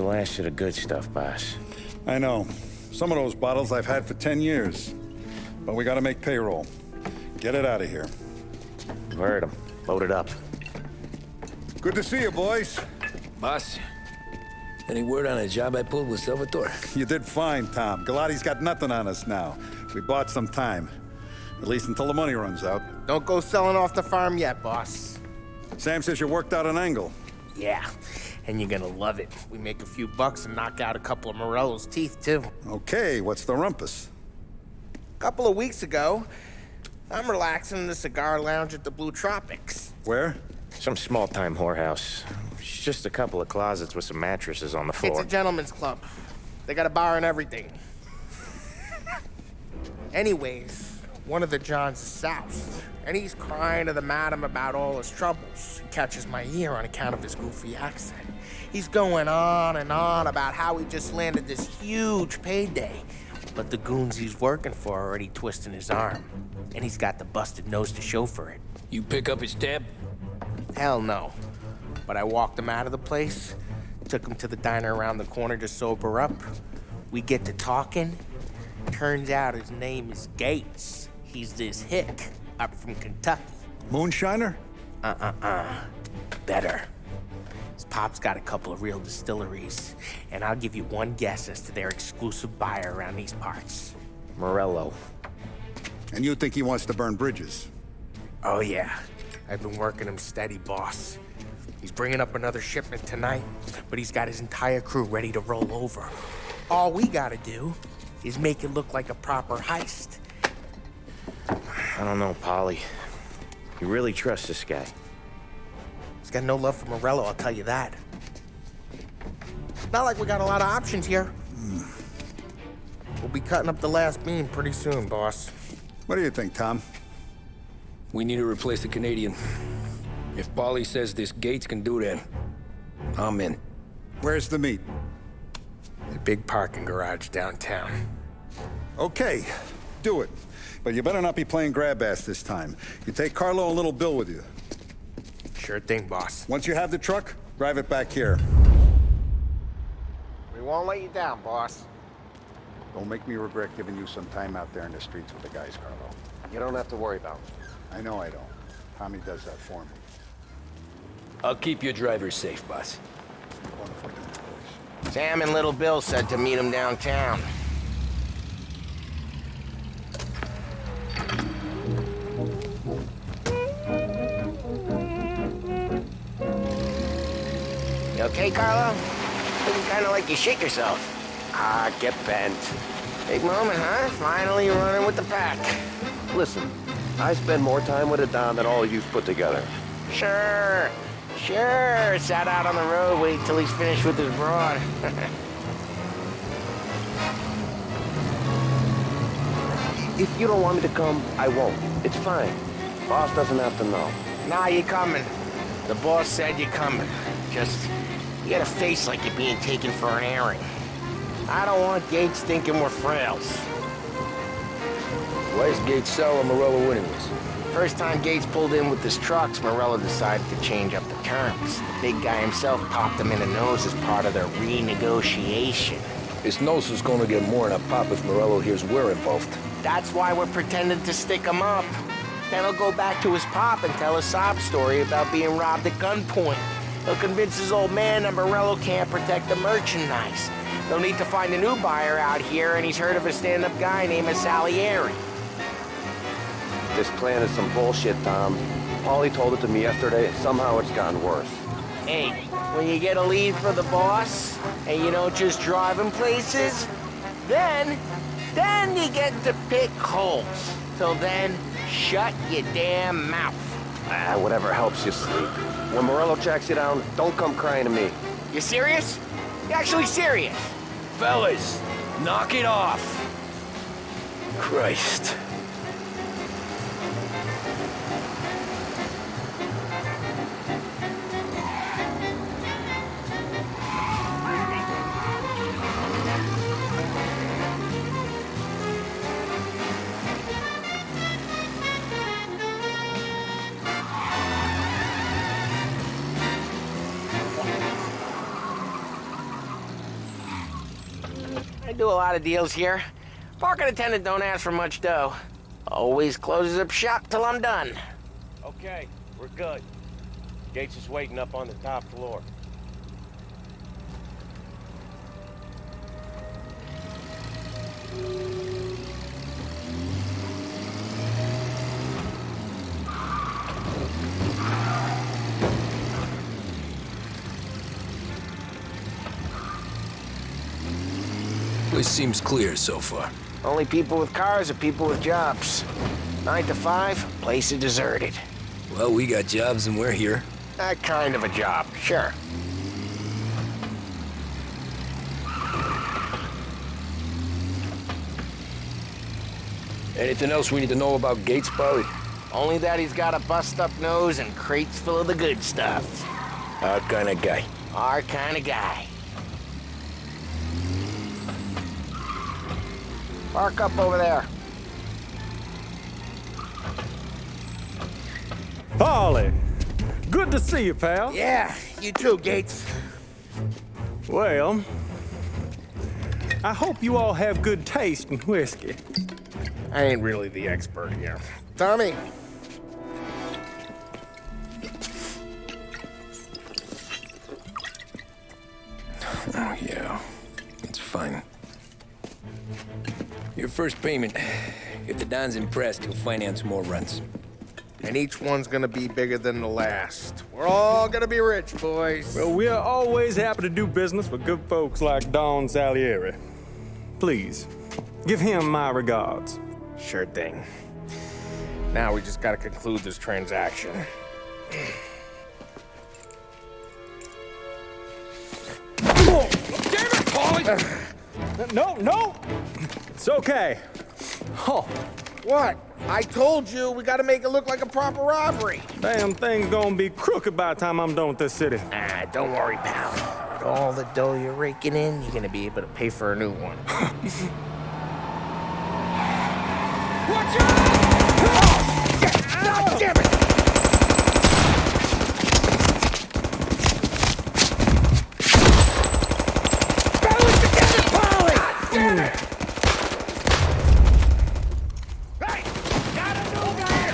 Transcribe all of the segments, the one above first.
the last of the good stuff, boss. I know. Some of those bottles I've had for 10 years. But we gotta make payroll. Get it out of here. You heard him. Load it up. Good to see you, boys. Boss, any word on a job I pulled with Salvatore? You did fine, Tom. Galati's got nothing on us now. We bought some time. At least until the money runs out. Don't go selling off the farm yet, boss. Sam says you worked out an angle. Yeah, and you're gonna love it. We make a few bucks and knock out a couple of Morello's teeth, too. Okay, what's the rumpus? A couple of weeks ago, I'm relaxing in the cigar lounge at the Blue Tropics. Where? Some small-time whorehouse. It's just a couple of closets with some mattresses on the floor. It's a gentleman's club. They got a bar and everything. Anyways, one of the Johns is soused, and he's crying to the madam about all his troubles. He catches my ear on account of his goofy accent. He's going on and on about how he just landed this huge payday, but the goons he's working for are already twisting his arm, and he's got the busted nose to show for it. You pick up his tab? Hell no. But I walked him out of the place, took him to the diner around the corner to sober up. We get to talking. Turns out his name is Gates. He's this hick up from Kentucky. Moonshiner? Better. His pop's got a couple of real distilleries, and I'll give you one guess as to their exclusive buyer around these parts. Morello. And you think he wants to burn bridges? Oh yeah, I've been working him steady, boss. He's bringing up another shipment tonight, but he's got his entire crew ready to roll over. All we gotta do is make it look like a proper heist. I don't know, Polly. You really trust this guy? He's got no love for Morello, I'll tell you that. Not like we got a lot of options here. We'll be cutting up the last beam pretty soon, boss. What do you think, Tom? We need to replace the Canadian. If Polly says this Gates can do that, I'm in. Where's the meet? A big parking garage downtown. Okay, do it. But you better not be playing grab ass this time. You take Carlo and Little Bill with you. Sure thing, boss. Once you have the truck, drive it back here. We won't let you down, boss. Don't make me regret giving you some time out there in the streets with the guys, Carlo. You don't have to worry about it. I know I don't. Tommy does that for me. I'll keep your driver safe, boss. Wonderful boys. Sam and Little Bill said to meet him downtown. You okay, Carlo? Looking kind of like you shake yourself. Ah, get bent. Big moment, huh? Finally running with the pack. Listen, I spend more time with a Don than all you've put together. Sure. Sat out on the road, wait till he's finished with his broad. If you don't want me to come, I won't. It's fine. Boss doesn't have to know. Nah, you coming. The boss said you're coming. Just, you got a face like you're being taken for an airing. I don't want Gates thinking we're frails. Why is Gates sour Morello anyways? First time Gates pulled in with his trucks, Morello decided to change up the terms. The big guy himself popped him in the nose as part of their renegotiation. His nose is gonna get more than a pop if Morello hears we're involved. That's why we're pretending to stick him up. Then he'll go back to his pop and tell a sob story about being robbed at gunpoint. He'll convince his old man that Morello can't protect the merchandise. They'll need to find a new buyer out here, and he's heard of a stand-up guy named Salieri. This plan is some bullshit, Tom. Paulie told it to me yesterday. Somehow it's gotten worse. Hey, when you get a lead for the boss, and you don't just drive him places, then you get to pick holes. Till then, shut your damn mouth. Ah, whatever helps you sleep. When Morello tracks you down, don't come crying to me. You serious? You actually serious? Fellas, knock it off. Christ. do a lot of deals here. Parking attendant don't ask for much dough. Always closes up shop till I'm done. Okay, we're good. Gates is waiting up on the top floor. Place seems clear so far. Only people with cars are people with jobs. 9 to 5, place is deserted. Well, we got jobs and we're here. That kind of a job, sure. Anything else we need to know about Gates, Polly? Only that he's got a bust-up nose and crates full of the good stuff. Our kind of guy. Our kind of guy. Park up over there. Polly, good to see you, pal. Yeah, you too, Gates. Well, I hope you all have good taste in whiskey. I ain't really the expert here. Tommy. Oh, yeah. It's fine. Your first payment. If the Don's impressed, he'll finance more runs. And each one's gonna be bigger than the last. We're all gonna be rich, boys. Well, we're always happy to do business with good folks like Don Salieri. Please, give him my regards. Sure thing. Now we just gotta conclude this transaction. Damn it, Polly! No! It's okay. Oh, What? I told you, we gotta make it look like a proper robbery. damn thing's gonna be crooked by the time I'm done with this city. Ah, don't worry, pal. With all the dough you're raking in, you're gonna be able to pay for a new one. Watch out! God damn it! Battle it together, Polly! God damn it! Hey! Got a new guy!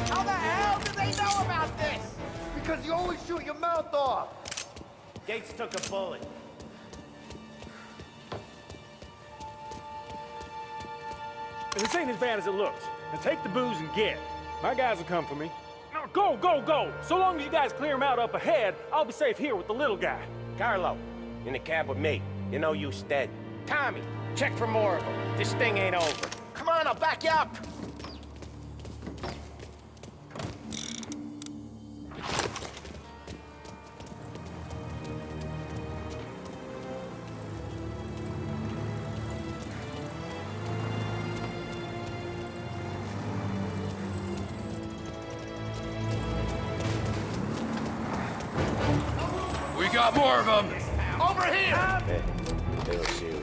How the hell do they know about this? Because you always shoot your mouth off. Gates took a bullet. This ain't as bad as it looks. Now take the booze and get. My guys will come for me. Now go! So long as you guys clear him out up ahead, I'll be safe here with the little guy. Carlo, in the cab with me. You know you dead. Tommy, check for more of them. This thing ain't over. Come on, I'll back you up. We got more of them! Over here! They were serious.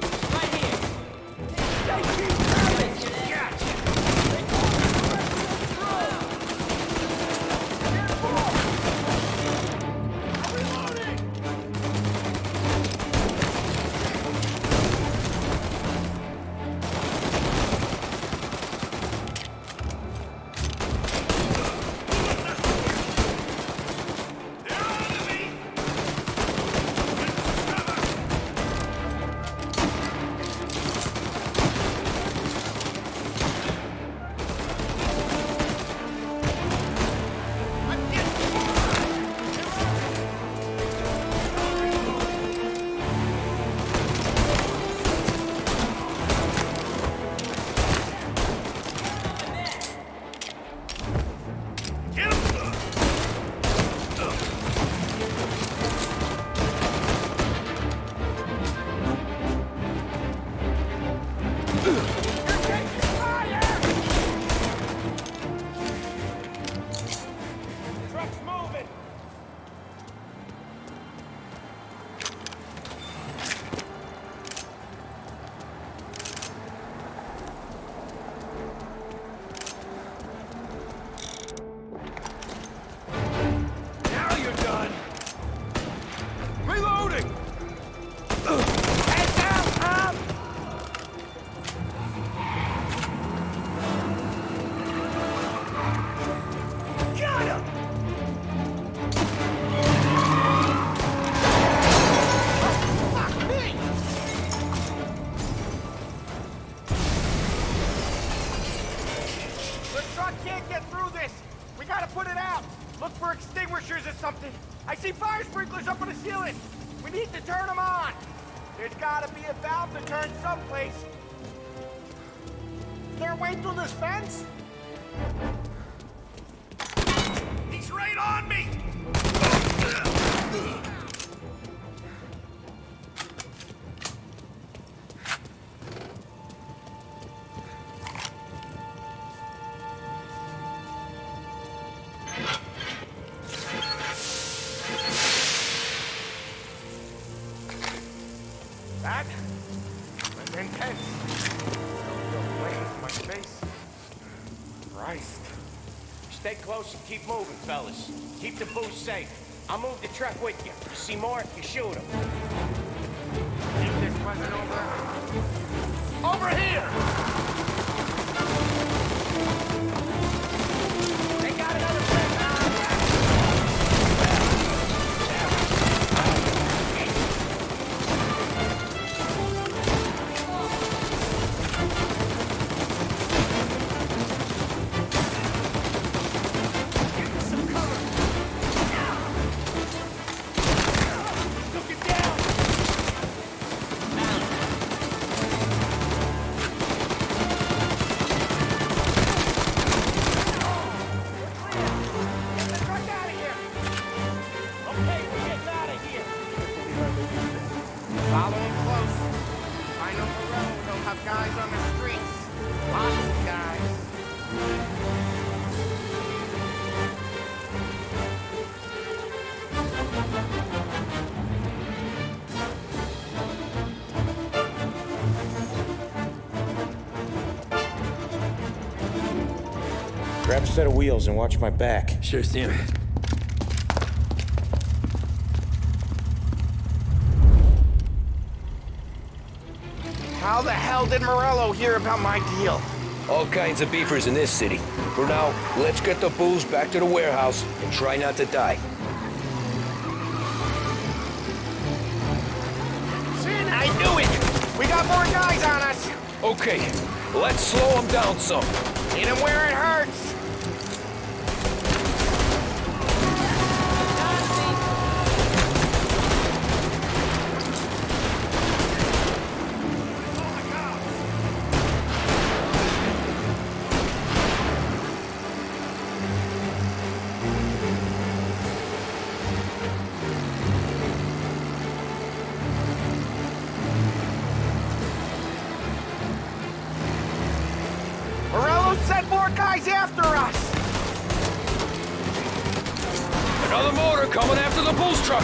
truck can't get through this. We gotta put it out. Look for extinguishers or something. I see fire sprinklers up on the ceiling. We need to turn them on. There's gotta be a valve to turn someplace. Is there a way through this fence? He's right on me! That was intense. Feel flames in my face. Christ. Stay close and keep moving, fellas. Keep the booze safe. I'll move the truck with you. You see more, you shoot him. Think this wasn't over? Over here! They got another friend now. Follow him close. Find him the road. They'll have guys on the streets. Lots of guys. Grab a set of wheels and watch my back. Sure, Sam. How the hell did Morello hear about my deal? All kinds of beefers in this city. For now, let's get the booze back to the warehouse and try not to die. Sin, I knew it! We got more guys on us! Okay, let's slow them down some. Hit him where it hurts! Morello sent more guys after us! Another motor coming after the booze truck.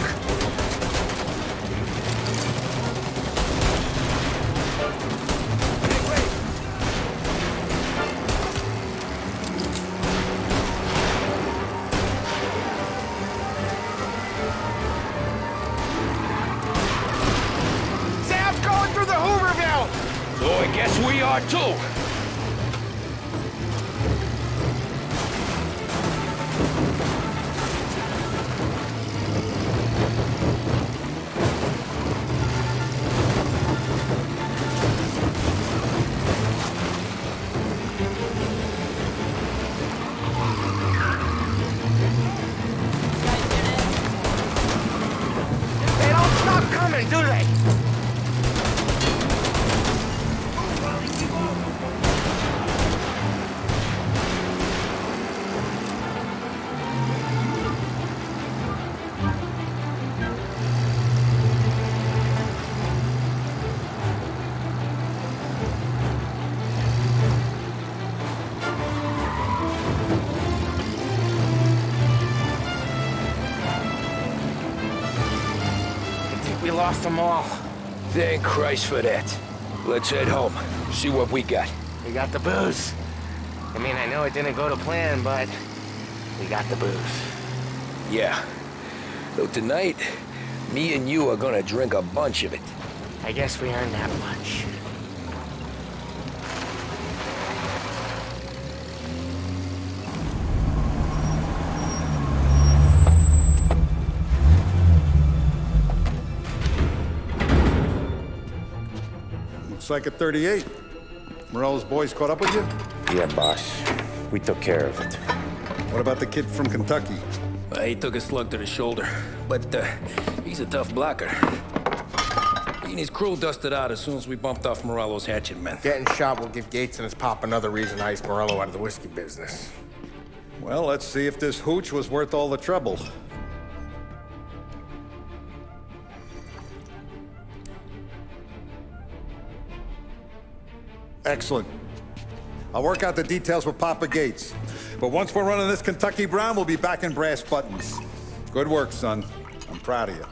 Sam's going through the Hooverville! So I guess we are too. They don't stop coming, do they? I think we lost them all. Thank Christ for that. Let's head home. See what we got. We got the booze. I mean, I know it didn't go to plan, but we got the booze. Yeah. Though tonight, me and you are gonna drink a bunch of it. I guess we earned that much. Looks like a 38. Morello's boys caught up with you? Yeah, boss. We took care of it. What about the kid from Kentucky? He took a slug to the shoulder, but he's a tough blocker. He and his crew dusted out as soon as we bumped off Morello's hatchet men. Getting shot will give Gates and his pop another reason to ice Morello out of the whiskey business. Well, let's see if this hooch was worth all the trouble. Excellent. I'll work out the details with Papa Gates. But once we're running this Kentucky Brown, we'll be back in brass buttons. Good work, son. I'm proud of you.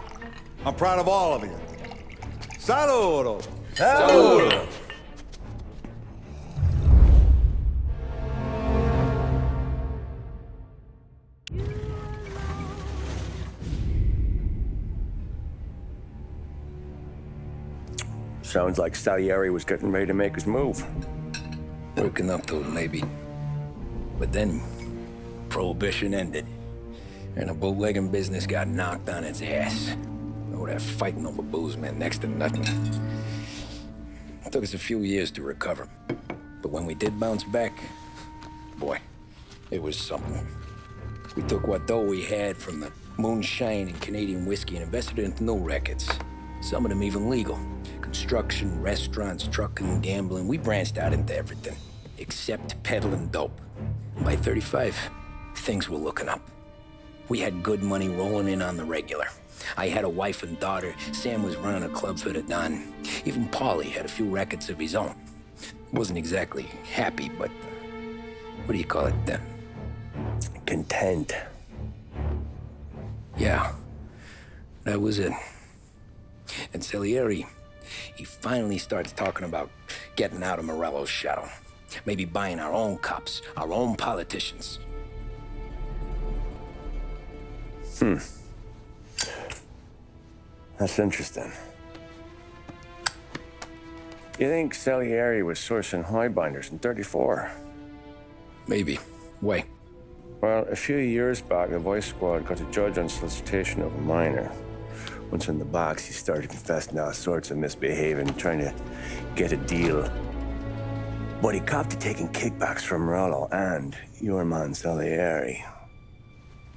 I'm proud of all of you. Saludo! Saludo! Sounds like Salieri was getting ready to make his move. Working up to it, maybe. But then, Prohibition ended, and the bootlegging business got knocked on its ass. Oh, that fighting over booze meant next to nothing. It took us a few years to recover. But when we did bounce back, boy, it was something. We took what dough we had from the moonshine and Canadian whiskey and invested it into new rackets. Some of them even legal. Construction, restaurants, trucking, gambling. We branched out into everything, except peddling dope. By 35, things were looking up. We had good money rolling in on the regular. I had a wife and daughter. Sam was running a club for the Don. Even Paulie had a few rackets of his own. Wasn't exactly happy, but what do you call it then? Content. Yeah, that was it. And Salieri, he finally starts talking about getting out of Morello's shadow. Maybe buying our own cops, our own politicians. That's interesting. You think Salieri was sourcing highbinders in 34? Maybe. Why? Well, a few years back, the Vice Squad got a judge on solicitation of a minor. Once in the box, he started confessing all sorts of misbehaving, trying to get a deal. But he copped to taking kickbacks from Morello and your man Salieri.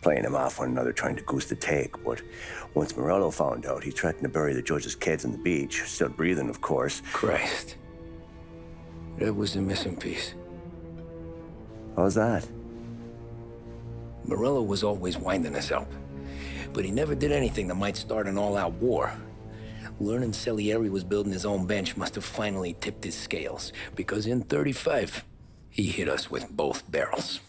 Playing him off one another, trying to goose the take. But once Morello found out, he threatened to bury the judge's kids on the beach. Still breathing, of course. Christ. That was the missing piece. How's that? Morello was always winding us up. But he never did anything that might start an all-out war. Learning Salieri was building his own bench must have finally tipped his scales, because in 35, he hit us with both barrels.